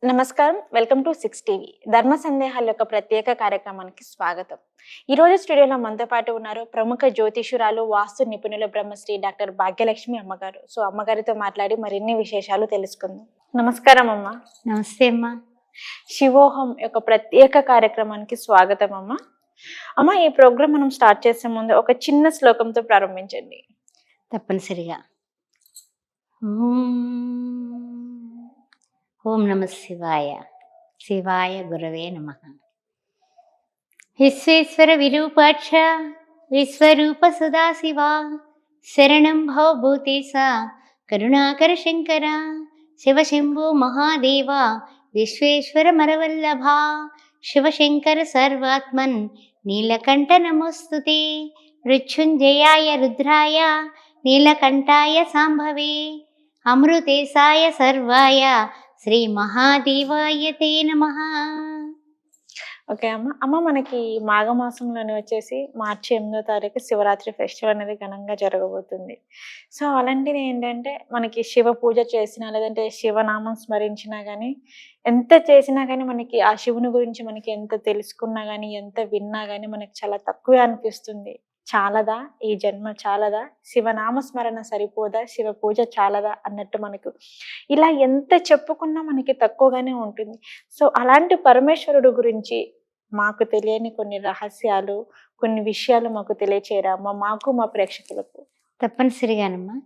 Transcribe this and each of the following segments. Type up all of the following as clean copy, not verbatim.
నమస్కారం. Welcome to 6 TV. ధర్మ సందేహాల యొక్క ప్రత్యేక కార్యక్రమానికి స్వాగతం. ఈరోజు స్టూడియోలో మనతో పాటు ఉన్నారు ప్రముఖ జ్యోతిషురాలు, వాస్తు నిపుణులు బ్రహ్మశ్రీ డాక్టర్ భాగ్యలక్ష్మి అమ్మగారు. సో అమ్మగారితో మాట్లాడి మరిన్ని విశేషాలు తెలుసుకుందాం. నమస్కారం అమ్మ. నమస్తే అమ్మా. శివోహం యొక్క ప్రత్యేక కార్యక్రమానికి స్వాగతం అమ్మ. అమ్మ, ఈ ప్రోగ్రామ్ మనం స్టార్ట్ చేసే ముందు ఒక చిన్న శ్లోకంతో ప్రారంభించండి. తప్పనిసరిగా. ఓం నమ శివాయ. శివాయ గురవే నమ. విశ్వేశ్వర విరూపాక్ష విశ్వరూప సదాశివ శరణం భవభూతేశ కరుణాకర శంకర శివశంభో మహాదేవ విశ్వేశ్వర మరవల్లభ శివశంకర సర్వాత్మన్ నీలకంఠ నమోస్తుతే మృత్యుంజయాయ రుద్రాయ నీలకంఠాయ సాంభవే అమృతేశాయ సర్వాయ శ్రీ మహాదేవాయ తే నమః. ఓకే అమ్మ. అమ్మ, మనకి మాఘమాసంలోనే వచ్చేసి మార్చి 8వ తారీఖు శివరాత్రి ఫెస్టివల్ అనేది ఘనంగా జరగబోతుంది. సో అలాంటిది ఏంటంటే మనకి శివ పూజ చేసినా లేదంటే శివనామం స్మరించినా కానీ ఎంత చేసినా కానీ మనకి ఆ శివుని గురించి మనకి ఎంత తెలుసుకున్నా కానీ ఎంత విన్నా కానీ మనకి చాలా తక్కువే అనిపిస్తుంది. చాలదా ఈ జన్మ, చాలదా శివనామస్మరణ సరిపోదా, శివ పూజ చాలదా అన్నట్టు మనకు ఇలా ఎంత చెప్పుకున్నా మనకి తక్కువగానే ఉంటుంది. సో అలాంటి పరమేశ్వరుడు గురించి మాకు తెలియని కొన్ని రహస్యాలు, కొన్ని విషయాలు మాకు తెలియచేయరా మాకు మా ప్రేక్షకులకు? తప్పనిసరిగానమ్మా.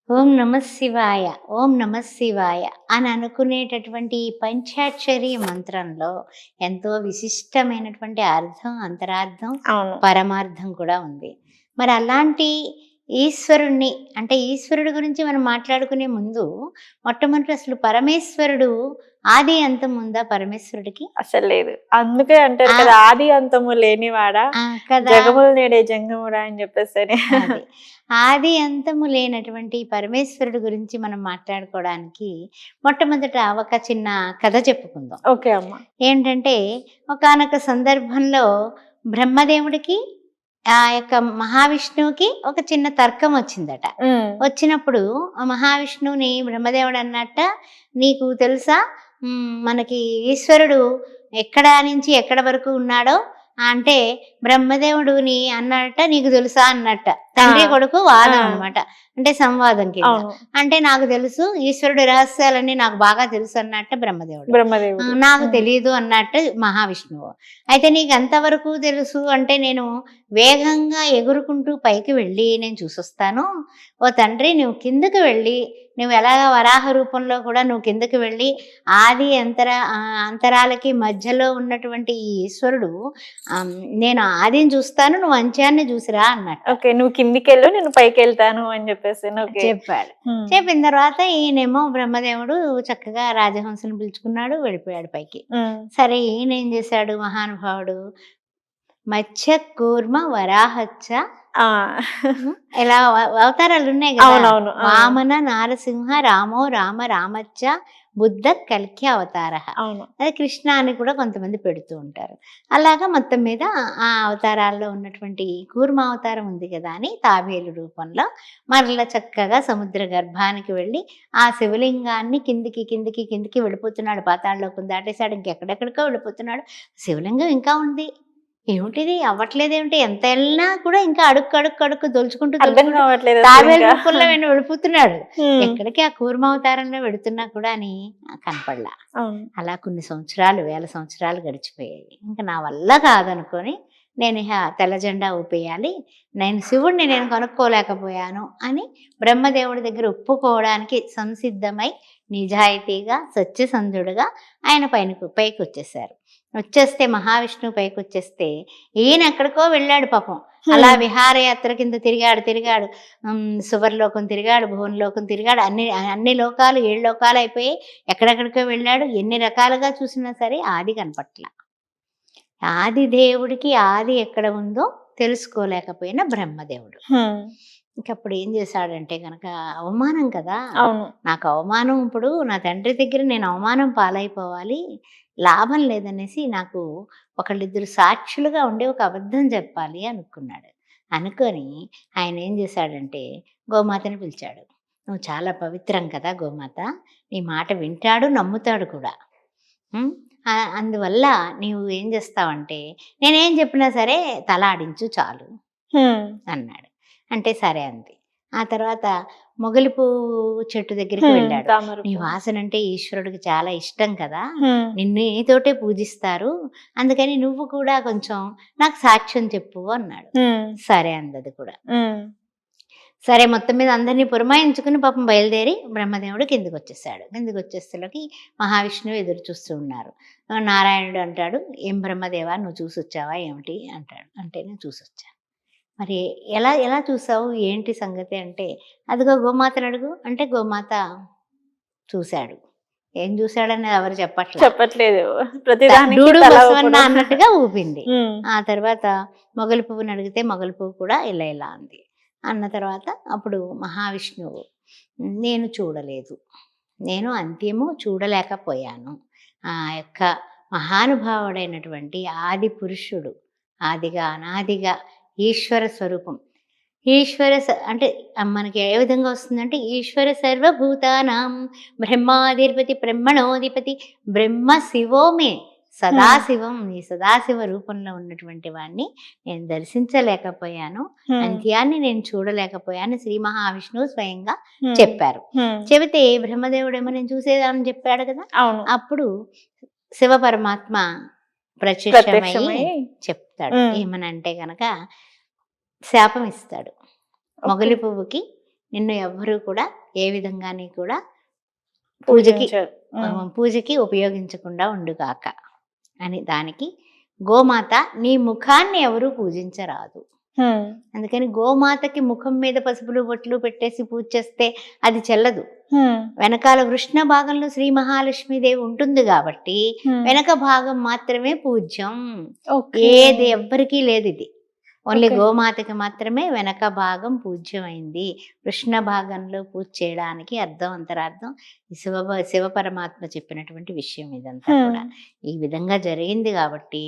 ఓం నమ శివాయ, ఓం నమ శివాయ అని అనుకునేటటువంటి ఈ పంచాక్షరి మంత్రంలో ఎంతో విశిష్టమైనటువంటి అర్థం, అంతరార్థం, పరమార్థం కూడా ఉంది. మరి అలాంటి ఈశ్వరుణ్ణి, అంటే ఈశ్వరుడు గురించి మనం మాట్లాడుకునే ముందు మొట్టమొదటి అసలు పరమేశ్వరుడు ఆది అంతం ఉందా పరమేశ్వరుడికి? అసలు లేదు. అందుకే అంటారు కదా, ఆది అంతము లేనివాడా జగములు నేడే జంగముడా అని చెప్పేసి. ఆది అంతము లేనటువంటి పరమేశ్వరుడు గురించి మనం మాట్లాడుకోవడానికి మొట్టమొదట ఒక చిన్న కథ చెప్పుకుందాం. ఓకే అమ్మ. ఏంటంటే ఒకానొక సందర్భంలో బ్రహ్మదేవుడికి ఆ యొక్క మహావిష్ణువుకి ఒక చిన్న తర్కం వచ్చిందట. వచ్చినప్పుడు ఆ మహావిష్ణువుని బ్రహ్మదేవుడు అన్నట్ట, నీకు తెలుసా మనకి ఈశ్వరుడు ఎక్కడ నుంచి ఎక్కడ వరకు ఉన్నాడో అంటే బ్రహ్మదేవుడుని అన్నట్ట, నీకు తెలుసా అన్నట్ట. తండ్రి కొడుకు వాదం అనమాట, అంటే సంవాదం కింద. అంటే నాకు తెలుసు, ఈశ్వరుడు రహస్యాలన్నీ నాకు బాగా తెలుసు అన్నట్ట బ్రహ్మదేవుడు. నాకు తెలియదు అన్నట్టు మహావిష్ణువు. అయితే నీకు ఎంతవరకు తెలుసు అంటే, నేను వేగంగా ఎగురుకుంటూ పైకి వెళ్ళి నేను చూసొస్తాను. ఓ తండ్రి, నువ్వు కిందకి వెళ్ళి, నువ్వు ఎలాగ వరాహ రూపంలో కూడా నువ్వు కిందకి వెళ్ళి ఆది అంతరాలకి మధ్యలో ఉన్నటువంటి ఈ ఈశ్వరుడు, నేను ఆదిని చూస్తాను, నువ్వు అంత్యాన్ని చూసిరా అన్నట్టు. ఓకే, నువ్వు కిందికి వెళ్ళు, నేను పైకి వెళ్తాను అని చెప్పేసి చెప్పాడు. చెప్పిన తర్వాత ఈయనేమో బ్రహ్మదేవుడు చక్కగా రాజహంసను పిలుచుకున్నాడు, వెళ్ళిపోయాడు పైకి. సరే, ఈయన ఏం చేశాడు మహానుభావుడు, మత్స్య కూర్మ వరాహచ్చ ఇలా అవతారాలు ఉన్నాయి కదా, వామన నారసింహ రామో రామ రామచ్చ బుద్ధ కల్కి అవతార. అదే కృష్ణ అని కూడా కొంతమంది పెడుతూ ఉంటారు. అలాగా మొత్తం మీద ఆ అవతారాల్లో ఉన్నటువంటి కూర్మ అవతారం ఉంది కదా అని తాబేలు రూపంలో మరలా చక్కగా సముద్ర గర్భానికి వెళ్ళి ఆ శివలింగాన్ని కిందికి కిందికి కిందికి వెళ్ళిపోతున్నాడు. పాతాళలోకి దాటేశాడు, ఇంకెక్కడెక్కడికో వెళ్ళిపోతున్నాడు. శివలింగం ఇంకా ఉంది, ఏమిటిది అవ్వట్లేదేమిటి, ఎంత వెళ్ళినా కూడా ఇంకా అడుక్కు దొలుచుకుంటూ తాబేలు రూపంలో వెళ్ళిపోతున్నాడు. ఎక్కడికి ఆ కూర్మావతారంలో వెళుతున్నా కూడా అని కనపడలా. అలా కొన్ని సంవత్సరాలు, వేల సంవత్సరాలు గడిచిపోయాయి. ఇంకా నా వల్ల కాదనుకొని నేను తెల్ల జెండా ఊపేయాలి, నేను శివుడిని నేను కనుక్కోలేకపోయాను అని బ్రహ్మదేవుడి దగ్గర ఒప్పుకోవడానికి సంసిద్ధమై నిజాయితీగా సత్యసంధుడుగా ఆయన పైకి వచ్చేసారు. వచ్చేస్తే మహావిష్ణువు పైకి వచ్చేస్తే ఈయన ఎక్కడికో వెళ్ళాడు పాపం. అలా విహారయాత్ర కింద తిరిగాడు. సువర్లోకం తిరిగాడు, భువనలోకం తిరిగాడు, అన్ని లోకాలు 7 లోకాలు అయిపోయి ఎక్కడెక్కడికో వెళ్ళాడు. ఎన్ని రకాలుగా చూసినా సరే ఆది కనపట్ల. ఆది దేవుడికి ఆది ఎక్కడ ఉందో తెలుసుకోలేకపోయిన బ్రహ్మదేవుడు ఇంకప్పుడు ఏం చేశాడంటే కనుక, అవమానం కదా, నాకు అవమానం, ఇప్పుడు నా తండ్రి దగ్గర నేను అవమానం పాలైపోవాలి, లాభం లేదనేసి నాకు ఒకళ్ళిద్దరు సాక్షులుగా ఉండి ఒక అబద్ధం చెప్పాలి అనుకున్నాడు. అనుకొని ఆయన ఏం చేశాడంటే గోమాతని పిలిచాడు. నువ్వు చాలా పవిత్రం కదా గోమాత, నీ మాట వింటాడు, నమ్ముతాడు కూడా. ఉమ్, అందువల్ల నీవు ఏం చేస్తావంటే నేనేం చెప్పినా సరే తల ఆడించు చాలు అన్నాడు. అంటే సరే అంది. ఆ తర్వాత మొగలి పువ్వు చెట్టు దగ్గరికి వెళ్ళాడు. తామర నీ పువ్వు. వాసన అంటే ఈశ్వరుడికి చాలా ఇష్టం కదా, హ్మ్. నిన్ను నీతోటే పూజిస్తారు, అందుకని నువ్వు కూడా కొంచెం నాకు సాక్ష్యం చెప్పు అన్నాడు. హ్మ్. సరే అందది కూడా. హ్మ్. సరే మొత్తం మీద అందరినీ పురమాయించుకుని పాపం బయలుదేరి బ్రహ్మదేవుడు కిందికి వచ్చేసాడు. కిందికి వచ్చేసరికి మహావిష్ణువు ఎదురు చూస్తూ ఉన్నారు. నారాయణుడు అంటాడు, ఏం బ్రహ్మదేవా నువ్వు చూసొచ్చావా ఏమిటి అంటాడు. అంటే నేను చూసొచ్చాను. మరి ఎలా ఎలా చూసావు ఏంటి సంగతి అంటే, అదిగో గోమాతను అడుగు అంటే గోమాత చూశాడు. ఏం చూశాడని ఎవరు చెప్పట్లేదు. చెప్పట్లేదు. ప్రతిదానికి డూడు తల బసవన్న ఊపడం. అన్నట్టుగా ఊపింది. హ్మ్. ఆ తర్వాత మొగలి పువ్వుని అడిగితే మొగలి పువ్వు కూడా ఇలా ఇలా అంది. అన్న తర్వాత అప్పుడు మహావిష్ణువు, నేను చూడలేదు, నేను అంత్యము చూడలేకపోయాను. ఆ యొక్క మహానుభావుడైనటువంటి ఆది పురుషుడు, ఆదిగా అనాదిగా ఈశ్వర స్వరూపం. అంటే మనకి ఏ విధంగా వస్తుందంటే, ఈశ్వర సర్వభూతానాం బ్రహ్మాధిపతి బ్రహ్మణోధిపతి బ్రహ్మ శివోమే సదాశివం. ఈ సదాశివ రూపంలో ఉన్నటువంటి వాడిని నేను దర్శించలేకపోయాను, హ్మ్. అంత్యాన్ని నేను చూడలేకపోయాను శ్రీ మహావిష్ణువు స్వయంగా హ్మ్. చెప్పారు. హ్మ్. చెబితే బ్రహ్మదేవుడేమో నేను చూసేదాన్ని చెప్పాడు కదా. అవును. అప్పుడు శివ పరమాత్మ ప్రత్యక్షమై ప్రత్యక్షమై చెప్తాడు. హ్మ్. ఏమనంటే గనక శాపం ఇస్తాడు. మొగలి ఓకే. పువ్వుకి నిన్ను ఎవ్వరూ కూడా ఏ విధంగాని కూడా పూజకి పూజించారు. హ్మ్. పూజకి ఉపయోగించకుండా ఉండుగాక అని. దానికి గోమాత నీ ముఖాన్ని ఎవరు పూజించరాదు. హ్మ్. అందుకని గోమాతకి ముఖం మీద పసుపులు బొట్లు పెట్టేసి పూజ చేస్తే అది చెల్లదు. హ్మ్. వెనకాల వృష్ణ భాగంలో శ్రీ మహాలక్ష్మీదేవి ఉంటుంది కాబట్టి హ్మ్. వెనక భాగం మాత్రమే పూజ్యం. ఓకే. ఏది ఎవ్వరికీ లేదు ఇది. Only okay. గోమాతకి మాత్రమే వెనక భాగం పూజ్యమైంది. కృష్ణ భాగంలో పూజ చేయడానికి అర్థం అంతరార్థం ఈ శివ పరమాత్మ చెప్పినటువంటి విషయం ఇదంతా కూడా. హ్మ్. ఈ విధంగా జరిగింది కాబట్టి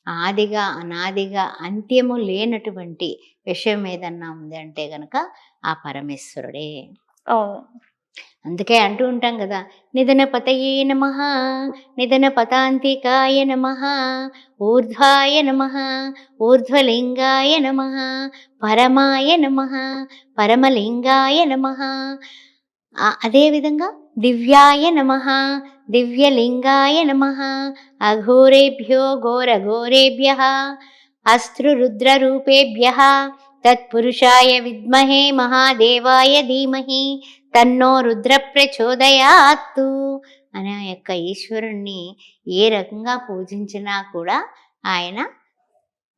ఆదిగా అనాదిగా అంత్యము లేనటువంటి విషయం ఏదన్నా ఉంది అంటే గనక ఆ పరమేశ్వరుడే. అవును. అందుకే అంటూ ఉంటాం కదా, నిధన పతయే నమః, నిధన పతాంతికాయ నమః, ఊర్ధ్వాయ నమః, ఊర్ధ్వలింగాయ నమః, పరమాయ నమః, పరమలింగాయ నమః. అదేవిధంగా దివ్యాయ నమః, దివ్యలింగాయ నమః, అఘోరేభ్యో ఘోరఘోరేభ్యః, అస్త్రురుద్రరూపేభ్యః తత్పురుషాయ విద్మహే మహాదేవాయ ధీమహి తన్నో రుద్ర ప్రచోదయాత్తు అనే యొక్క ఈశ్వరుణ్ణి ఏ రకంగా పూజించినా కూడా ఆయన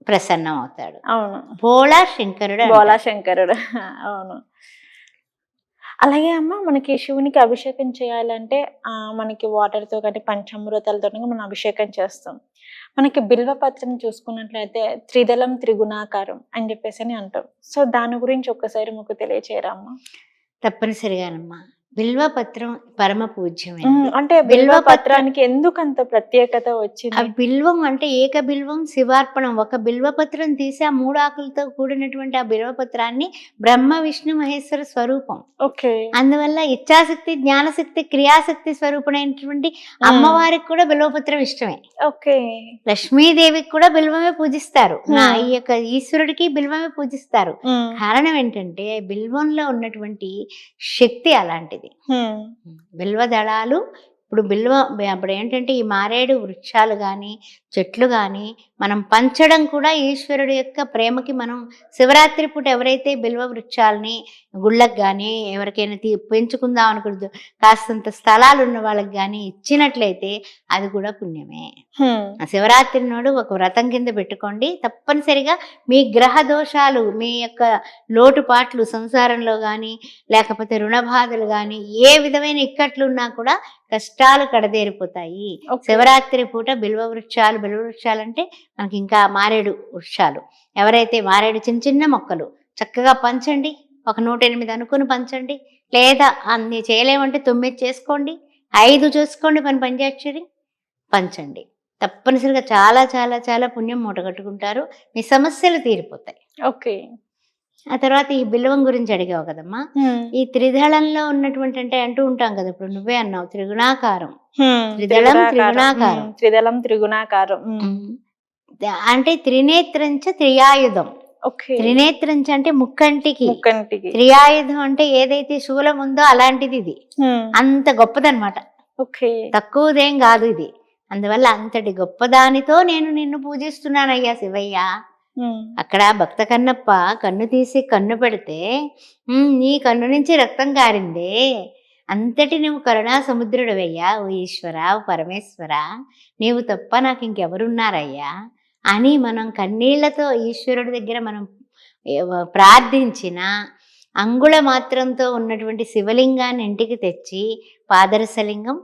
ప్రసన్నం అవుతాడు. అవును. భోళా శంకరుడు బోలా అంటారు. శంకరుడు. అవును. అలాగే అమ్మ మనకి శివునికి అభిషేకం చేయాలంటే మనకి వాటర్‌తో కానీ పంచామృతాలతోని మనం అభిషేకం చేస్తాం. మనకి బిల్వపత్రం చూసుకున్నట్లయితే త్రిదళం త్రిగుణాకారం అని చెప్పేసని అంటాం. సో, దాని గురించి ఒక్కసారి మాకు తెలియచేయరా అమ్మ? తప్పనిసరిగానమ్మా. బిల్వపత్రం పరమ హ్మ్. పూజ్యమైనది. అంటే బిల్వపత్రానికి ఎందుకంత ప్రత్యేకత ఆ వచ్చింది? బిల్వం అంటే ఏక బిల్వం శివార్పణం. ఒక బిల్వపత్రం తీసి ఆ 3 ఆకులతో కూడినటువంటి ఆ బిల్వపత్రాన్ని బ్రహ్మ విష్ణు మహేశ్వర స్వరూపం. ఓకే. అందువల్ల ఇచ్ఛాశక్తి, జ్ఞానశక్తి, క్రియాశక్తి స్వరూపుడైనటువంటి హ్మ్. అమ్మవారికి కూడా బిల్వపత్రం ఇష్టమే. ఓకే. లక్ష్మీదేవికి కూడా బిల్వమే పూజిస్తారు. ఈ హ్మ్. యొక్క ఈశ్వరుడికి బిల్వమే పూజిస్తారు. హ్మ్. కారణం ఏంటంటే బిల్వంలో ఉన్నటువంటి శక్తి అలాంటిది. హ్మ్. బిల్వ దళాలు ఇప్పుడు అప్పుడు ఏంటంటే ఈ మారేడు వృక్షాలు కానీ చెట్లు కానీ మనం పంచడం కూడా ఈశ్వరుడు యొక్క ప్రేమకి. మనం శివరాత్రి పూట ఎవరైతే బిల్వ వృక్షాలని గుళ్ళకు కానీ ఎవరికైనా పెంచుకుందాం అనుకుంటూ కాస్తంత స్థలాలు ఉన్న వాళ్ళకి కానీ ఇచ్చినట్లయితే అది కూడా పుణ్యమే. హ్మ్. ఆ శివరాత్రి నాడు ఒక వ్రతం కింద పెట్టుకోండి. తప్పనిసరిగా మీ గ్రహ దోషాలు, మీ యొక్క లోటుపాట్లు సంసారంలో కానీ లేకపోతే రుణ బాధలు కానీ ఏ విధమైన ఇక్కట్లు ఉన్నా కూడా కష్టాలు కడదేరిపోతాయి. ఓకే. శివరాత్రి పూట బిల్వ వృక్షాలు అంటే మనకి ఇంకా మారేడు వృక్షాలు, ఎవరైతే మారేడు చిన్న చిన్న మొక్కలు చక్కగా పంచండి. ఒక 108 అనుకుని పంచండి. లేదా అన్ని చేయలేమంటే 9 చేసుకోండి, 5 చేసుకోండి పంచాక్షరి పంచండి. తప్పనిసరిగా చాలా చాలా చాలా పుణ్యం మూటగట్టుకుంటారు. మీ సమస్యలు తీరిపోతాయి. ఓకే. ఆ తర్వాత ఈ బిల్వం గురించి అడిగావు కదమ్మా. ఈ త్రిదళంలో ఉన్నటువంటి అంటే అంటూ ఉంటాం కదా, ఇప్పుడు నువ్వే అన్నావు త్రిగుణాకారం. త్రిదళం త్రిగుణాకారం. త్రిదళం త్రిగుణాకారం. అంటే త్రినేత్రంచ త్రియాయుధం. ఓకే. త్రినేత్రంచ అంటే ముక్కంటికి. ముక్కంటికి. త్రియాయుధం అంటే ఏదైతే శూలం ఉందో అలాంటిది ఇది. అంత గొప్పదన్నమాట. ఓకే. తక్కువదేం కాదు ఇది. అందువల్ల అంతటి గొప్పదానితో నేను నిన్ను పూజిస్తున్నానయ్యా శివయ్య. అక్కడ భక్త కన్నప్ప కన్ను తీసి కన్ను పెడితే నీ కన్ను నుంచి రక్తం కారిందే. అంతటి నువ్వు కరుణా సముద్రుడవయ్యా, ఓ ఈశ్వర, ఓ పరమేశ్వర, నీవు తప్ప నాకు ఇంకెవరున్నారయ్యా అని మనం కన్నీళ్లతో ఈశ్వరుడి దగ్గర మనం ప్రార్థించిన అంగుళ మాత్రంతో ఉన్నటువంటి శివలింగాన్ని ఇంటికి తెచ్చి పాదరసలింగం,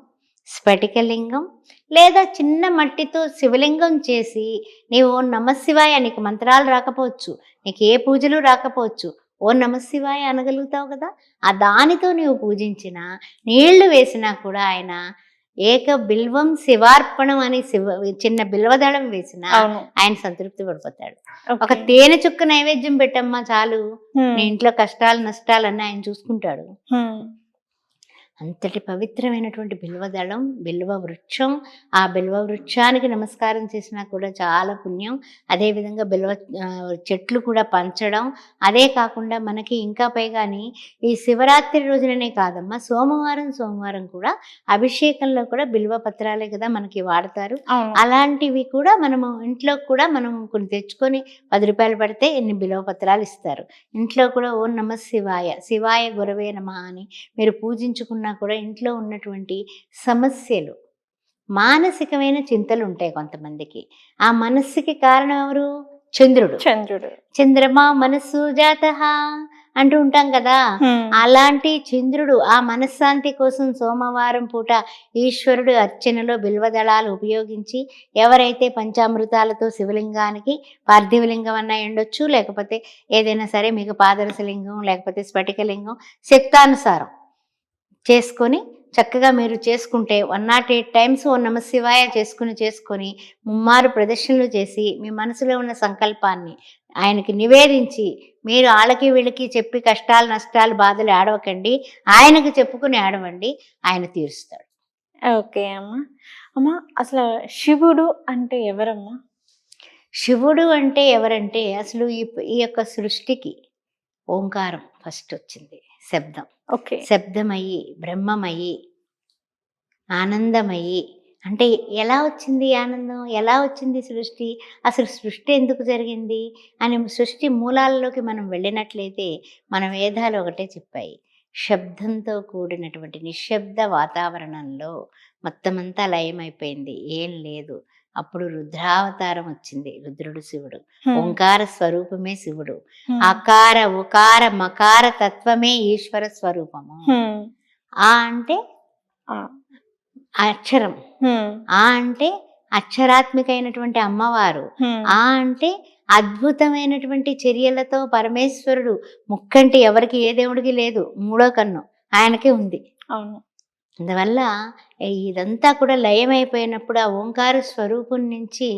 స్ఫటికలింగం లేదా చిన్న మట్టితో శివలింగం చేసి నీవు ఓం నమశివాయ, నీకు మంత్రాలు రాకపోవచ్చు, నీకు ఏ పూజలు రాకపోవచ్చు, ఓం నమశివాయ అనగలుగుతావు కదా, ఆ దానితో నీవు పూజించిన నీళ్లు వేసినా కూడా ఆయన ఏక బిల్వం శివార్పణం అని చిన్న బిల్వదళం వేసినా ఆయన సంతృప్తి పడిపోతాడు. ఒక తేనె చుక్క నైవేద్యం పెట్టమ్మా చాలు, నీ ఇంట్లో కష్టాలు నష్టాలన్నీ ఆయన చూసుకుంటాడు. అంతటి పవిత్రమైనటువంటి బిల్వదళం, బిల్వ వృక్షం. ఆ బిల్వ వృక్షానికి నమస్కారం చేసినా కూడా చాలా పుణ్యం. అదేవిధంగా బిల్వ చెట్లు కూడా పంచడం. అదే కాకుండా మనకి ఇంకా పైగాని ఈ శివరాత్రి రోజుననే కాదమ్మా, సోమవారం కూడా అభిషేకంలో కూడా బిల్వ పత్రాలే కదా మనకి వాడతారు. అలాంటివి కూడా మనము ఇంట్లో కూడా మనం కొన్ని తెచ్చుకొని 10 రూపాయలు పడితే ఎన్ని బిల్వ పత్రాలు ఇస్తారు. ఇంట్లో కూడా ఓం నమ శివాయ, శివాయ గురవే నమః అని మీరు పూజించుకున్న కూడా ఇంట్లో ఉన్నటువంటి సమస్యలు, మానసికమైన చింతలు ఉంటాయి కొంతమందికి. ఆ మనస్సుకి కారణం ఎవరు? చంద్రుడు. చంద్రమా మనస్సు జాతః అంటూ ఉంటాం కదా. అలాంటి చంద్రుడు ఆ మనశ్శాంతి కోసం సోమవారం పూట ఈశ్వరుడు అర్చనలో బిల్వదళాలు ఉపయోగించి ఎవరైతే పంచామృతాలతో శివలింగానికి పార్థివలింగం అన్నా ఉండొచ్చు, లేకపోతే ఏదైనా సరే మీకు పాదరసలింగం లేకపోతే స్ఫటికలింగం శక్తానుసారం చేసుకొని చక్కగా మీరు చేసుకుంటే 108 టైమ్స్ ఓ నమశివాయ చేసుకొని ముమ్మారు ప్రదర్శనలు చేసి మీ మనసులో ఉన్న సంకల్పాన్ని ఆయనకి నివేదించి, మీరు వాళ్ళకి వీళ్ళకి చెప్పి కష్టాలు నష్టాలు బాధలు ఆడవకండి, ఆయనకు చెప్పుకుని ఆడవండి, ఆయన తీరుస్తాడు. ఓకే అమ్మా. అమ్మా అసలు శివుడు అంటే ఎవరమ్మా? శివుడు అంటే ఎవరంటే అసలు ఈ యొక్క సృష్టికి ఓంకారం ఫస్ట్ వచ్చింది, శబ్దం. ఓకే. శబ్దమయ్యి, బ్రహ్మమయ్యి, ఆనందమయ్యి. అంటే ఎలా వచ్చింది ఆనందం, ఎలా వచ్చింది సృష్టి, అసలు సృష్టి ఎందుకు జరిగింది అని సృష్టి మూలాల్లోకి మనం వెళ్ళినట్లయితే మన వేదాలు ఒకటే చెప్పాయి, శబ్దంతో కూడినటువంటి నిశ్శబ్ద వాతావరణంలో మొత్తం అంతా లయమైపోయింది, ఏం లేదు. అప్పుడు రుద్రావతారం వచ్చింది, రుద్రుడు శివుడు. ఓంకార స్వరూపమే శివుడు. అకార ఉకార మకార తత్వమే ఈశ్వర స్వరూపము. ఆ అంటే అక్షరం, ఆ అంటే అక్షరాత్మికైనటువంటి అమ్మవారు, ఆ అంటే అద్భుతమైనటువంటి చర్యలతో పరమేశ్వరుడు. ముక్కంటి ఎవరికి ఏ దేవుడికి లేదు, మూడో కన్ను ఆయనకే ఉంది. అవును. అందువల్ల ఇదంతా కూడా లయమైపోయినప్పుడు ఆ ఓంకార స్వరూపం నుంచి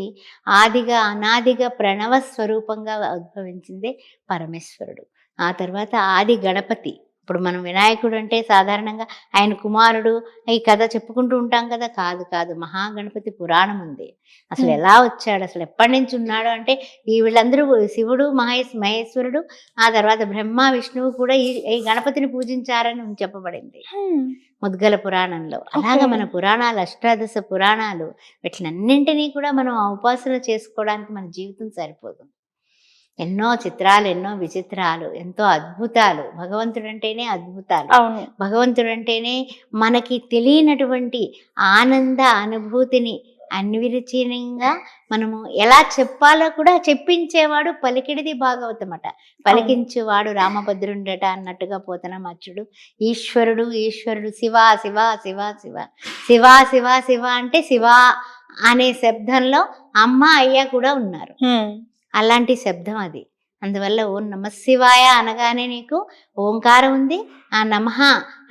ఆదిగా అనాదిగా ప్రణవ స్వరూపంగా ఉద్భవించిందే పరమేశ్వరుడు. ఆ తర్వాత ఆది గణపతి. ఇప్పుడు మనం వినాయకుడు అంటే సాధారణంగా ఆయన కుమారుడు ఈ కథ చెప్పుకుంటూ ఉంటాం కదా, కాదు మహాగణపతి పురాణం ఉంది. అసలు ఎలా వచ్చాడు, అసలు ఎప్పటి నుంచి ఉన్నాడు అంటే వీళ్ళందరూ శివుడు మహేశ్వరుడు, ఆ తర్వాత బ్రహ్మ విష్ణువు కూడా ఈ గణపతిని పూజించారని చెప్పబడింది ముద్గల పురాణంలో. అలాగా మన పురాణాలు, అష్టాదశ పురాణాలు, వీటినన్నింటినీ కూడా మనం ఉపాసన చేసుకోవడానికి మన జీవితం సరిపోదు. ఎన్నో చిత్రాలు, ఎన్నో విచిత్రాలు, ఎంతో అద్భుతాలు. భగవంతుడంటేనే అద్భుతాలు. భగవంతుడంటేనే మనకి తెలియనటువంటి ఆనంద అనుభూతిని అన్విరచనంగా మనము ఎలా చెప్పాలో కూడా చెప్పించేవాడు పలికిడిది భాగవతమట. పలికించేవాడు రామభద్రుండట అన్నట్టుగా పోతన మచ్చుడు. ఈశ్వరుడు శివ శివ శివ శివ శివ శివ శివ అంటే శివ అనే శబ్దంలో అమ్మ అయ్య కూడా ఉన్నారు. అలాంటి శబ్దం అది. అందువల్ల ఓం నమశివాయ అనగానే నీకు ఓంకారం ఉంది, ఆ నమః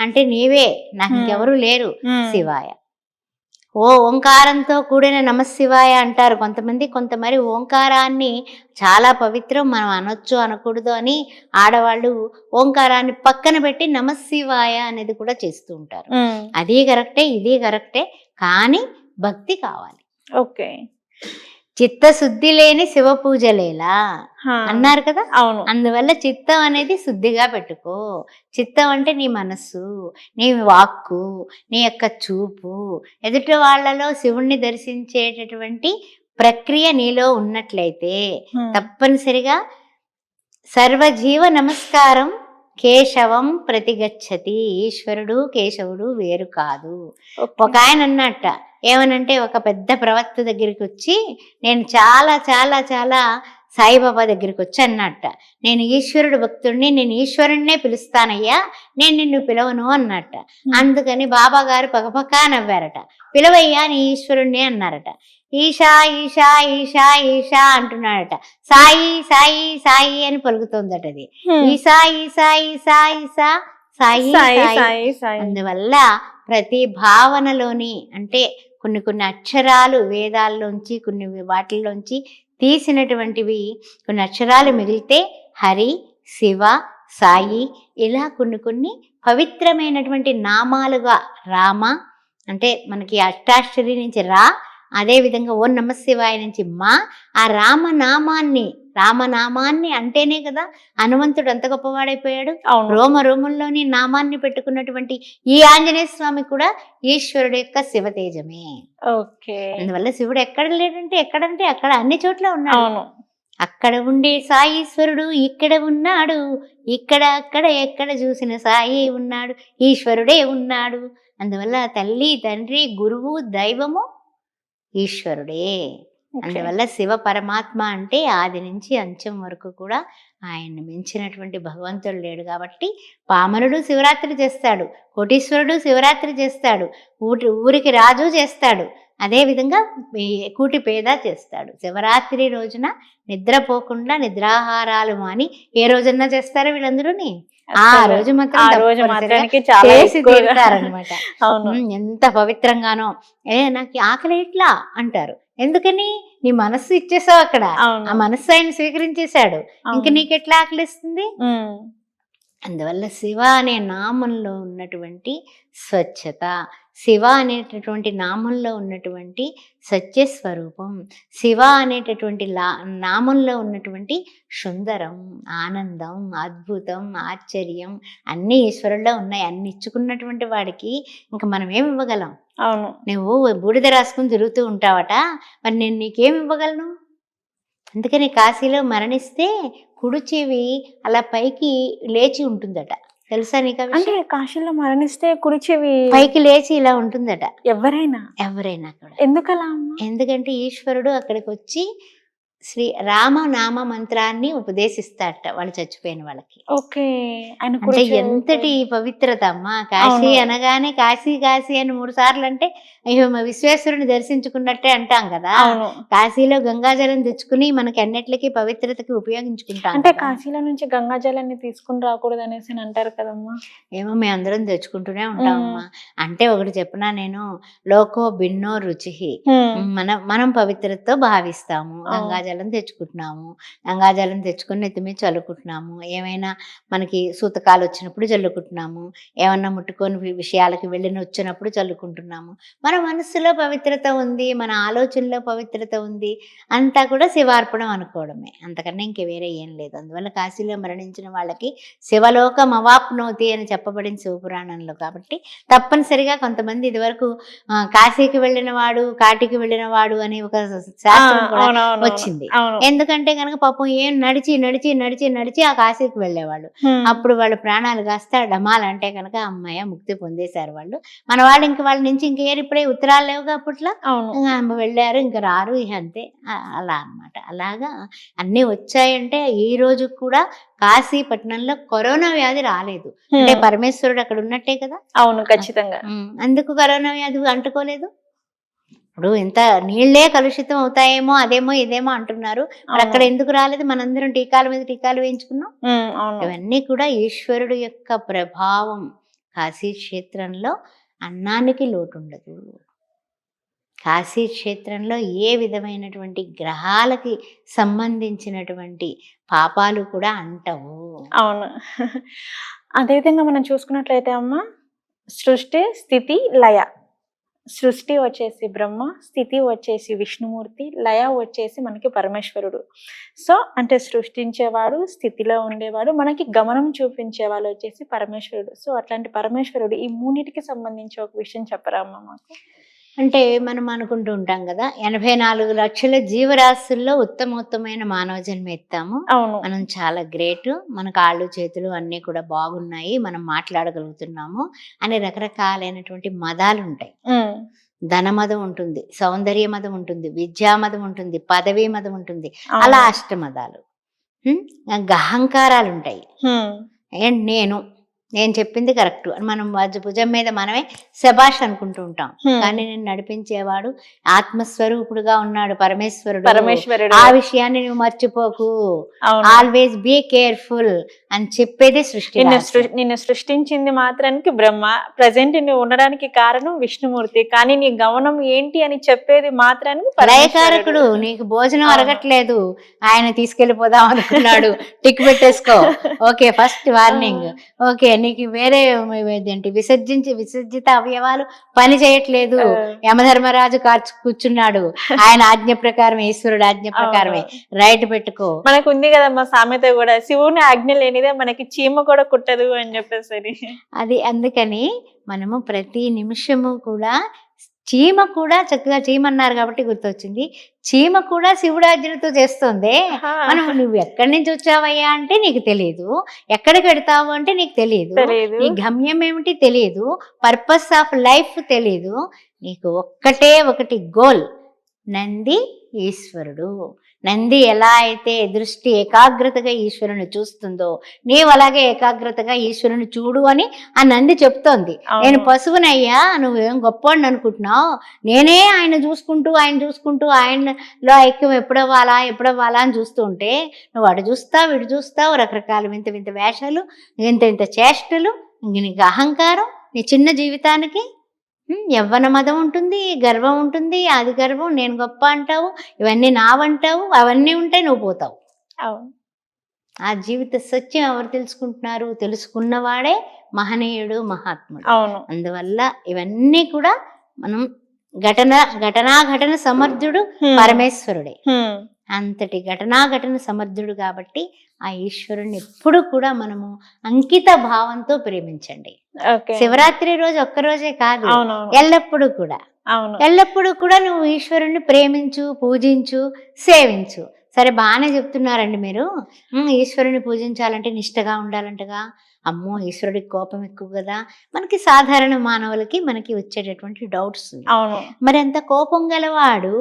అంటే నీవే, నాకు ఇంకెవరూ లేరు, శివాయ. ఓంకారంతో కూడిన నమశివాయ అంటారు కొంతమంది. కొంతమంది ఓంకారాన్ని చాలా పవిత్రం, మనం అనొచ్చు అనకూడదు అని ఆడవాళ్ళు ఓంకారాన్ని పక్కన పెట్టి నమశివాయ అనేది కూడా చేస్తూ ఉంటారు. అది కరెక్టే, ఇది కరెక్టే, కానీ భక్తి కావాలి. ఓకే. చిత్తశుద్ధి లేని శివ పూజలేలా అన్నారు కదా. అవును. అందువల్ల చిత్తం అనేది శుద్ధిగా పెట్టుకో. చిత్తం అంటే నీ మనస్సు, నీ వాక్కు, నీ యొక్క చూపు, ఎదుటి వాళ్ళలో శివుణ్ణి దర్శించేటటువంటి ప్రక్రియ నీలో ఉన్నట్లయితే తప్పనిసరిగా సర్వజీవ నమస్కారం కేశవం ప్రతిగచ్చతి. ఈశ్వరుడు కేశవుడు వేరు కాదు. ఒక ఆయన అన్నట్ట, ఏమనంటే ఒక పెద్ద ప్రవక్త దగ్గరికి వచ్చి, నేను చాలా చాలా చాలా సాయిబాబా దగ్గరికి వచ్చి అన్నట్ట, నేను ఈశ్వరుడు భక్తుడిని, నేను ఈశ్వరుణ్ణే పిలుస్తానయ్యా, నేను నిన్ను పిలవను అన్నట్ట. అందుకని బాబా గారు పకపకా నవ్వారట. పిలవయ్యా నీ ఈశ్వరుణ్ణి అన్నారట. ఈశా ఈశా ఈశా ఈశా అంటున్నాడట. సాయి సాయి సాయి అని పలుకుతుందట అది. ఈశా ఈశా ఈశా ఈశా సాయి సాయి. అందువల్ల ప్రతి భావనలోని, అంటే కొన్ని కొన్ని అక్షరాలు వేదాల్లోంచి, కొన్ని వాటిల్లోంచి తీసినటువంటివి కొన్ని అక్షరాలు మిగిలితే హరి, శివ, సాయి, ఇలా కొన్ని కొన్ని పవిత్రమైనటువంటి నామాలుగా, రామ అంటే మనకి అష్టాక్షరి నుంచి రా, అదేవిధంగా ఓం నమ శివాయ నుంచి మా, ఆ రామనామాన్ని అంటేనే కదా హనుమంతుడు అంత గొప్పవాడైపోయాడు. రోమంలోని నామాన్ని పెట్టుకున్నటువంటి ఈ ఆంజనేయ స్వామి కూడా ఈశ్వరుడు యొక్క శివతేజమే. అందువల్ల శివుడు ఎక్కడ లేడంటే ఎక్కడంటే అక్కడ అన్ని చోట్ల ఉన్నాడు. అక్కడ ఉండే సాయీశ్వరుడు ఇక్కడ ఉన్నాడు, ఇక్కడ అక్కడ ఎక్కడ చూసిన సాయి ఉన్నాడు, ఈశ్వరుడే ఉన్నాడు. అందువల్ల తల్లి, తండ్రి, గురువు, దైవము ఈశ్వరుడే. అందువల్ల శివ పరమాత్మ అంటే ఆది నుంచి అంచెం వరకు కూడా ఆయన్ని మించినటువంటి భగవంతుడు లేడు. కాబట్టి పామరుడు శివరాత్రి చేస్తాడు, కోటీశ్వరుడు శివరాత్రి చేస్తాడు, ఊరికి రాజు చేస్తాడు, అదేవిధంగా కూటి పేద చేస్తాడు. శివరాత్రి రోజున నిద్రపోకుండా నిద్రాహారాలు మాని ఏ రోజన్నా చేస్తారో వీళ్ళందరూని ఆ రోజు మాత్రం చేసి తీరుతారనమాట. ఎంత పవిత్రంగానో. నాకు ఆకలి ఇట్లా అంటారు, ఎందుకని నీ మనస్సు ఇచ్చేసావు అక్కడ, ఆ మనస్సు ఆయన స్వీకరించేశాడు, ఇంక నీకెట్లా ఆకలిస్తుంది. అందువల్ల శివ అనే నామంలో ఉన్నటువంటి స్వచ్ఛత, శివ అనేటటువంటి నామంలో ఉన్నటువంటి సత్యస్వరూపం, శివ అనేటటువంటి నామంలో ఉన్నటువంటి సుందరం, ఆనందం, అద్భుతం, ఆశ్చర్యం అన్నీ ఈశ్వరుల్లో ఉన్నాయి. అన్ని ఇచ్చుకున్నటువంటి వాడికి ఇంకా మనం ఏమి ఇవ్వగలం? అవును, నువ్వు బూడిద రాసుకుని తిరుగుతూ ఉంటావట, మరి నేను నీకేమి ఇవ్వగలను? అందుకని కాశీలో మరణిస్తే కుడి చెవి అలా పైకి లేచి ఉంటుందట, తెలుసా నీకు? అంటే కాశీలో మరణిస్తే కుడి చెవి పైకి లేచి ఇలా ఉంటుందట. ఎవరైనా కూడా. ఎందుకలా? ఎందుకంటే ఈశ్వరుడు అక్కడికి వచ్చి శ్రీ రామనామ మంత్రాన్ని ఉపదేశిస్తాడట వాళ్ళు చచ్చిపోయిన వాళ్ళకి. ఓకే. అంటే ఎంతటి పవిత్రత అమ్మా. కాశీ అనగానే కాశీ కాశీ అని 3 సార్లు అంటే అయ్యో విశ్వేశ్వరుని దర్శించుకున్నట్టే అంటాం కదా. కాశీలో గంగాజలం తెచ్చుకుని మనకి అన్నిటికీ పవిత్రతకి ఉపయోగించుకుంటాం. అంటే కాశీలో నుంచి గంగాజలాన్ని తీసుకుని రాకూడదు అనేసి అంటారు కదమ్మా. ఏమో మేము అందరం తెచ్చుకుంటూనే ఉంటామమ్మా. అంటే ఒకటి చెప్పనా నేను, లోకో భిన్నో రుచి, మనం పవిత్రతతో భావిస్తాము. గంగాజలం తెచ్చుకుంటున్నాము, గంగాజలం తెచ్చుకొని నెత్తి మీద చల్లుకుంటున్నాము, ఏమైనా మనకి సూతకాలు వచ్చినప్పుడు చల్లుకుంటున్నాము, ఏమన్నా ముట్టుకొని విషయాలకి వెళ్ళిన వచ్చినప్పుడు చల్లుకుంటున్నాము. మన మనస్సులో పవిత్రత ఉంది, మన ఆలోచనలో పవిత్రత ఉంది, అంతా కూడా శివార్పణం అనుకోవడమే, అంతకన్నా ఇంక వేరే ఏం లేదు. అందువల్ల కాశీలో మరణించిన వాళ్ళకి శివలోకం అవాప్నోతి అని చెప్పబడింది శివపురాణంలో. కాబట్టి తప్పనిసరిగా కొంతమంది ఇదివరకు కాశీకి వెళ్ళిన వాడు కాటికి వెళ్ళిన వాడు అని ఒక శాస్త్రం కూడా వచ్చింది. ఎందుకంటే కనుక పాపం ఏం నడిచి నడిచి నడిచి నడిచి ఆ కాశీకి వెళ్ళేవాళ్ళు. అప్పుడు వాళ్ళు ప్రాణాలు కాస్త డమాలంటే కనుక అమ్మాయ ముక్తి పొందేశారు వాళ్ళు. మన వాళ్ళు ఇంక వాళ్ళ నుంచి ఇంకేరిప్పుడే ఉత్తరాలు లేవుగా అప్పట్లో, వెళ్ళారు ఇంక రారు అంతే. అలా అన్నమాట. అలాగా అన్నీ వచ్చాయంటే ఈ రోజు కూడా కాశీపట్నంలో కరోనా వ్యాధి రాలేదు అంటే పరమేశ్వరుడు అక్కడ ఉన్నట్టే కదా. అవును, ఖచ్చితంగా. అందుకు కరోనా వ్యాధి అంటుకోలేదు. ఇప్పుడు ఇంత నీళ్లే కలుషితం అవుతాయేమో అదేమో ఇదేమో అంటున్నారు, మరి అక్కడ ఎందుకు రాలేదు? మనందరం టీకాల మీద టీకాలు వేయించుకున్నాం. ఇవన్నీ కూడా ఈశ్వరుడు యొక్క ప్రభావం. కాశీ క్షేత్రంలో అన్నానికి లోటు ఉండదు. కాశీ క్షేత్రంలో ఏ విధమైనటువంటి గ్రహాలకి సంబంధించినటువంటి పాపాలు కూడా అంటవు. అవును. అదేవిధంగా మనం చూసుకున్నట్లయితే అమ్మ, సృష్టి, స్థితి, లయ. సృష్టి వచ్చేసి బ్రహ్మ, స్థితి వచ్చేసి విష్ణుమూర్తి, లయ వచ్చేసి మనకి పరమేశ్వరుడు. సో అంటే సృష్టించేవాడు, స్థితిలో ఉండేవాడు, మనకి గమనం చూపించేవాళ్ళు వచ్చేసి పరమేశ్వరుడు. సో అట్లాంటి పరమేశ్వరుడు ఈ మూడిటికి సంబంధించి ఒక విషయం చెప్పరా అమ్మ మాకు? అంటే మనం అనుకుంటూ ఉంటాం కదా, 84 లక్షల జీవరాశుల్లో ఉత్తమోత్తమైన మానవ జన్మ ఎత్తాము, అవును. మనం చాలా గ్రేట్, మన కాళ్ళు చేతులు అన్నీ కూడా బాగున్నాయి, మనం మాట్లాడగలుగుతున్నాము అని రకరకాలైనటువంటి మదాలు ఉంటాయి. ధనమదం ఉంటుంది, సౌందర్య మదం ఉంటుంది, విద్యామదం ఉంటుంది, పదవీ మదం ఉంటుంది, అలా అష్టమదాలు. అహంకారాలు ఉంటాయి. అండ్ నేను చెప్పింది కరెక్ట్ అని మనం భుజం మీద మనమే శభాష్ అనుకుంటూ ఉంటాం. కానీ నేను నడిపించేవాడు ఆత్మస్వరూపుడుగా ఉన్నాడు పరమేశ్వరుడు. ఆ విషయాన్ని నువ్వు మర్చిపోకు, ఆల్వేస్ బీ కేర్ఫుల్ అని చెప్పేది సృష్టి. నిన్ను సృష్టించింది మాత్రానికి బ్రహ్మ, ప్రజెంట్ నువ్వు ఉండడానికి కారణం విష్ణుమూర్తి, కానీ నీ గమనం ఏంటి అని చెప్పేది మాత్రానికి లయకారకుడు. నీకు భోజనం అరగట్లేదు, ఆయన తీసుకెళ్లిపోదాం అనుకున్నాడు, టిక్ పెట్టేసుకో, ఓకే, ఫస్ట్ వార్నింగ్, ఓకే, నీకు వేరే ఏంటి విసర్జిత అవయవాలు పని చేయట్లేదు, యమధర్మరాజు కూర్చున్నాడు, ఆయన ఆజ్ఞ ప్రకారమే, ఈశ్వరుడు ఆజ్ఞ ప్రకారమే, రైట్ పెట్టుకో. మనకు ఉంది కదమ్మా సామెత కూడా, శివుని ఆజ్ఞ లేనిదే మనకి చీమ కూడా కుట్టదు అని చెప్పేసరి. అది అందుకని మనము ప్రతి నిమిషము కూడా, చీమ కూడా చక్కగా, చీమ అన్నారు కాబట్టి గుర్తొచ్చింది, చీమ కూడా శివుడాజ్ఞతో చేస్తుంది. మనం నువ్వు ఎక్కడి నుంచి వచ్చావయ్యా అంటే నీకు తెలియదు, ఎక్కడికి వెడతావు అంటే నీకు తెలియదు, నీ గమ్యం ఏమిటి తెలియదు, పర్పస్ ఆఫ్ లైఫ్ తెలియదు, నీకు ఒకటి గోల్, నంది ఈశ్వరుడు. నంది ఎలా అయితే దృష్టి ఏకాగ్రతగా ఈశ్వరుని చూస్తుందో, నీవు అలాగే ఏకాగ్రతగా ఈశ్వరుని చూడు అని ఆ నంది చెప్తోంది. నేను పశువునయ్యా, నువ్వేం గొప్పవాడిని అనుకుంటున్నావు, నేనే ఆయన చూసుకుంటూ ఆయనలో ఐక్యం ఎప్పుడవ్వాలా అని చూస్తూ ఉంటే, నువ్వు అటు చూస్తావు ఇటు చూస్తావు, రకరకాల వింత వేషాలు, వింత చేష్టలు, నీకు అహంకారం, నీ చిన్న జీవితానికి యవ్వన మదం ఉంటుంది, గర్వం ఉంటుంది, అది గర్వం, నేను గొప్ప అంటావు, ఇవన్నీ నావంటావు, అవన్నీ ఉంటాయి, నువ్వు పోతావు. ఆ జీవిత సత్యం ఎవరు తెలుసుకుంటున్నారు? తెలుసుకున్నవాడే మహనీయుడు, మహాత్ముడు. అందువల్ల ఇవన్నీ కూడా మనం ఘటన సమర్థుడు పరమేశ్వరుడే. అంతటి ఘటన సమర్థుడు కాబట్టి ఆ ఈశ్వరుని ఎప్పుడు కూడా మనము అంకిత భావంతో ప్రేమించండి. శివరాత్రి రోజు ఒక్కరోజే కాదు, ఎల్లప్పుడూ కూడా నువ్వు ఈశ్వరుణ్ణి ప్రేమించు, పూజించు, సేవించు. సరే, బాగానే చెప్తున్నారండి మీరు, ఈశ్వరుని పూజించాలంటే నిష్టగా ఉండాలంటగా. అమ్మో, ఈశ్వరుడికి కోపం ఎక్కువ కదా, మనకి సాధారణ మానవులకి మనకి వచ్చేటటువంటి డౌట్స్. మరి అంత కోపం గలవాడు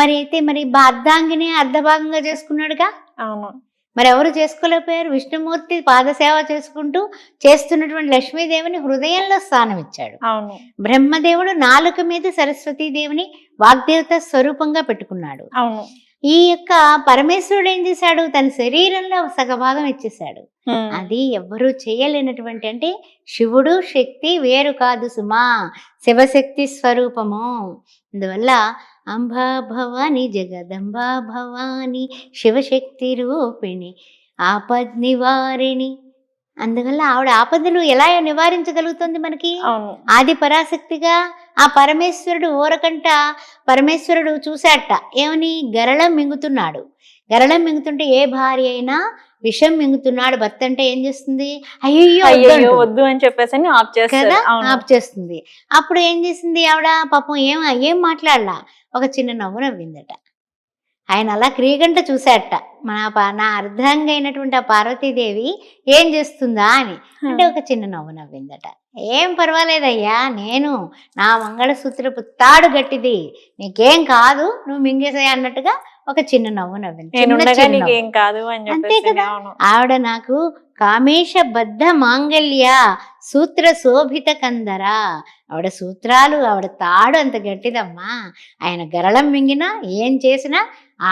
మరి అయితే అర్ధాంగిని అర్ధభాగంగా చేసుకున్నాడుగా. మరి ఎవరు చేసుకోలేకపోయారు? విష్ణుమూర్తి పాదసేవ చేస్తున్నటువంటి లక్ష్మీదేవిని హృదయంలో స్థానం ఇచ్చాడు. బ్రహ్మదేవుడు నాలుక మీద సరస్వతీదేవిని వాగ్దేవత స్వరూపంగా పెట్టుకున్నాడు. ఈ యొక్క పరమేశ్వరుడు ఏం చేశాడు? తన శరీరంలో సగభాగం ఇచ్చేశాడు. అది ఎవ్వరూ చేయలేనటువంటి, అంటే శివుడు శక్తి వేరు కాదు సుమా, శివశక్తి స్వరూపము. అందువల్ల అంబా భవాని జగదంబా భవాని శివశక్తి రూపిణి ఆపద్ నివారిణి. అందువల్ల ఆవిడ ఆపదలు ఎలా నివారించగలుగుతుంది మనకి? ఆది పరాశక్తిగా ఆ పరమేశ్వరుడు ఓరకంట పరమేశ్వరుడు చూశాట, ఏమని? గరళం మింగుతున్నాడు. గరళం మింగుతుంటే ఏ భార్య అయినా విషం మింగుతున్నాడు భర్త అంటే ఏం చేస్తుంది? అయ్యో వద్దు అని చెప్పేసి ఆఫ్ చేస్తుంది. అప్పుడు ఏం చేసింది ఆవిడ? పాపం ఏం మాట్లాడలా, ఒక చిన్న నవ్వు నవ్విందట. ఆయన అలా క్రీగంట చూశాట, నా అర్ధాంగా అయినటువంటి ఆ పార్వతీదేవి ఏం చేస్తుందా అని. అంటే ఒక చిన్న నవ్వు నవ్విందట. ఏం పర్వాలేదయ్యా, నా మంగళసూత్రపు తాడు గట్టిది, నీకేం కాదు, నువ్వు మింగేసాయి అన్నట్టుగా ఒక చిన్న నవ్వు నవ్వింది. అంతే కదా. ఆవిడ నాకు కామేశ బద్ధ మాంగళ్య సూత్ర శోభిత కందర. ఆవిడ సూత్రాలు, ఆవిడ తాడు అంత గట్టిదమ్మా. ఆయన గరళం మింగినా ఏం చేసినా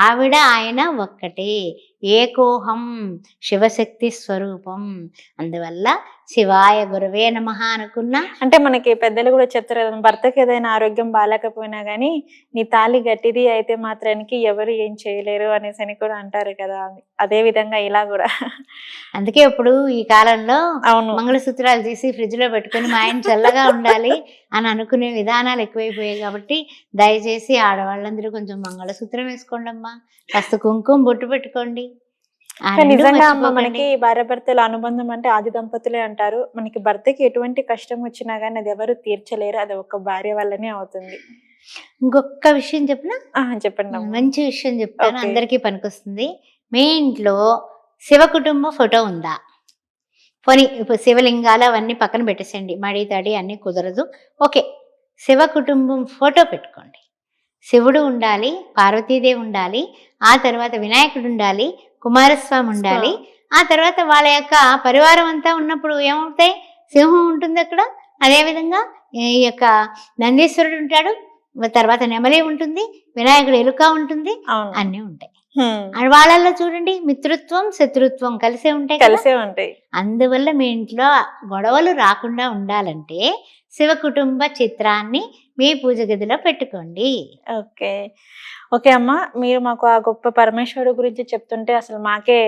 ఆవిడ ఆయన ఒక్కటే. ఏకోహం శివశక్తి స్వరూపం. అందువల్ల శివాయ గురవే నమః అనుకున్నా. అంటే మనకి పెద్దలు కూడా చెప్తారు కదా, భర్తకి ఏదైనా ఆరోగ్యం బాగాలేకపోయినా గానీ నీ తాళి గట్టిది అయితే మాత్రానికి ఎవరు ఏం చేయలేరు అనేసి అని కూడా అంటారు కదా. అదే విధంగా ఇలా కూడా. అందుకే ఇప్పుడు ఈ కాలంలో అవును. మంగళసూత్రాలు తీసి ఫ్రిడ్జ్ లో పెట్టుకుని మా ఆయన చల్లగా ఉండాలి అని అనుకునే విధానాలు ఎక్కువైపోయాయి. కాబట్టి దయచేసి ఆడవాళ్ళందరూ కొంచెం మంగళసూత్రం వేసుకోండి అమ్మా, కాస్త కుంకుమ బొట్టు పెట్టుకోండి. ఆ కానీ రెండు నిజంగా అమ్మ మర్చిపోకండి. మనకి భార్యాభర్తల అనుబంధం అంటే ఆది దంపతులే అంటారు. మనకి భర్తకి ఎటువంటి కష్టం వచ్చినా గానీ అది ఎవరు తీర్చలేరు, అది ఒక భార్య వల్లనే అవుతుంది. ఇంకొక విషయం చెప్పనా? చెప్పండి అమ్మ. మంచి విషయం చెప్తాను, ఓకే. అందరికీ పనికొస్తుంది. మీ ఇంట్లో శివ కుటుంబ ఫోటో ఉందా? పోనీ ఇప్పుడు శివలింగాలు అవన్నీ పక్కన పెట్టేసేయండి, మడి తడి అన్నీ కుదరదు. ఓకే, శివ కుటుంబం ఫోటో పెట్టుకోండి. శివుడు ఉండాలి, పార్వతీదేవి ఉండాలి, ఆ తర్వాత వినాయకుడు ఉండాలి, కుమారస్వామి ఉండాలి, ఆ తర్వాత వాళ్ళ యొక్క పరివారం అంతా ఉన్నప్పుడు ఏమవుతాయి? సింహం ఉంటుంది అక్కడ. అదేవిధంగా ఈ యొక్క నందీశ్వరుడు ఉంటాడు, తర్వాత నెమలి ఉంటుంది, వినాయకుడు ఎలుక ఉంటుంది, అవును. అన్నీ ఉంటాయి. వాళ్ళల్లో చూడండి, మిత్రుత్వం శత్రుత్వం కలిసే ఉంటాయి కదా. కలిసే ఉంటాయి. అందువల్ల మీ ఇంట్లో గొడవలు రాకుండా ఉండాలంటే శివ కుటుంబ చిత్రాన్ని మీ పూజ గదిలో పెట్టుకోండి. ఓకే. ఓకే అమ్మ. మీరు మాకు ఆ గొప్ప పరమేశ్వరుడు గురించి చెప్తుంటే అసలు మాకే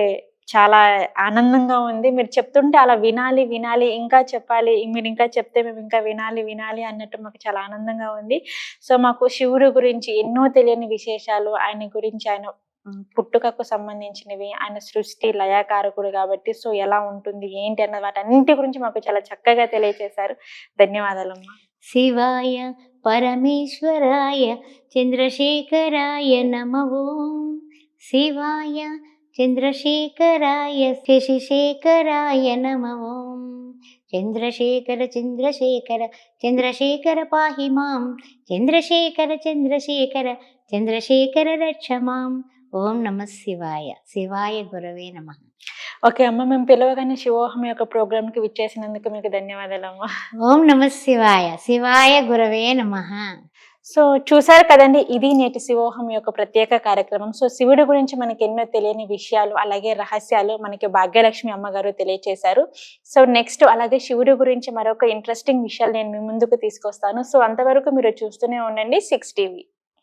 చాలా ఆనందంగా ఉంది. మీరు చెప్తుంటే అలా వినాలి, వినాలి, ఇంకా చెప్పాలి, మీరింకా చెప్తే మేము ఇంకా వినాలి, వినాలి అన్నట్టు మాకు చాలా ఆనందంగా ఉంది. సో, మాకు శివుడు గురించి ఎన్నో తెలియని విశేషాలు, ఆయన గురించి, ఆయన పుట్టుకకు సంబంధించినవి, ఆయన సృష్టి లయకారకుడు కాబట్టి సో ఎలా ఉంటుంది, ఏంటి అన్న వాటన్నింటి గురించి మాకు చాలా చక్కగా తెలియజేశారు. ధన్యవాదాలమ్మా. శివాయ పరమేశ్వరాయ చంద్రశేఖరాయ నమః ఓం. శివాయ చంద్రశేఖరాయ శశిశేఖరాయ నమః ఓం. చంద్రశేఖర చంద్రశేఖర చంద్రశేఖర పాహి మాం. చంద్రశేఖర చంద్రశేఖర చంద్రశేఖర రక్ష మాం. ఓం నమః శివాయ. శివాయ గురవే నమః. ఓకే అమ్మ. మేము పిలవగానే శివోహం యొక్క ప్రోగ్రామ్ కి విచ్చేసినందుకు మీకు ధన్యవాదాలమ్మా. ఓం నమః శివాయ. శివాయ గురవే నమః. సో చూసారు కదండి, ఇది నేటి శివోహం యొక్క ప్రత్యేక కార్యక్రమం. సో శివుడి గురించి మనకి ఎన్నో తెలియని విషయాలు, అలాగే రహస్యాలు మనకి భాగ్యలక్ష్మి అమ్మగారు తెలియచేశారు. సో నెక్స్ట్ అలాగే శివుడి గురించి మరొక ఇంట్రెస్టింగ్ విషయాలు నేను మీ ముందుకు తీసుకొస్తాను. సో అంతవరకు మీరు చూస్తూనే ఉండండి 6 టీవీ.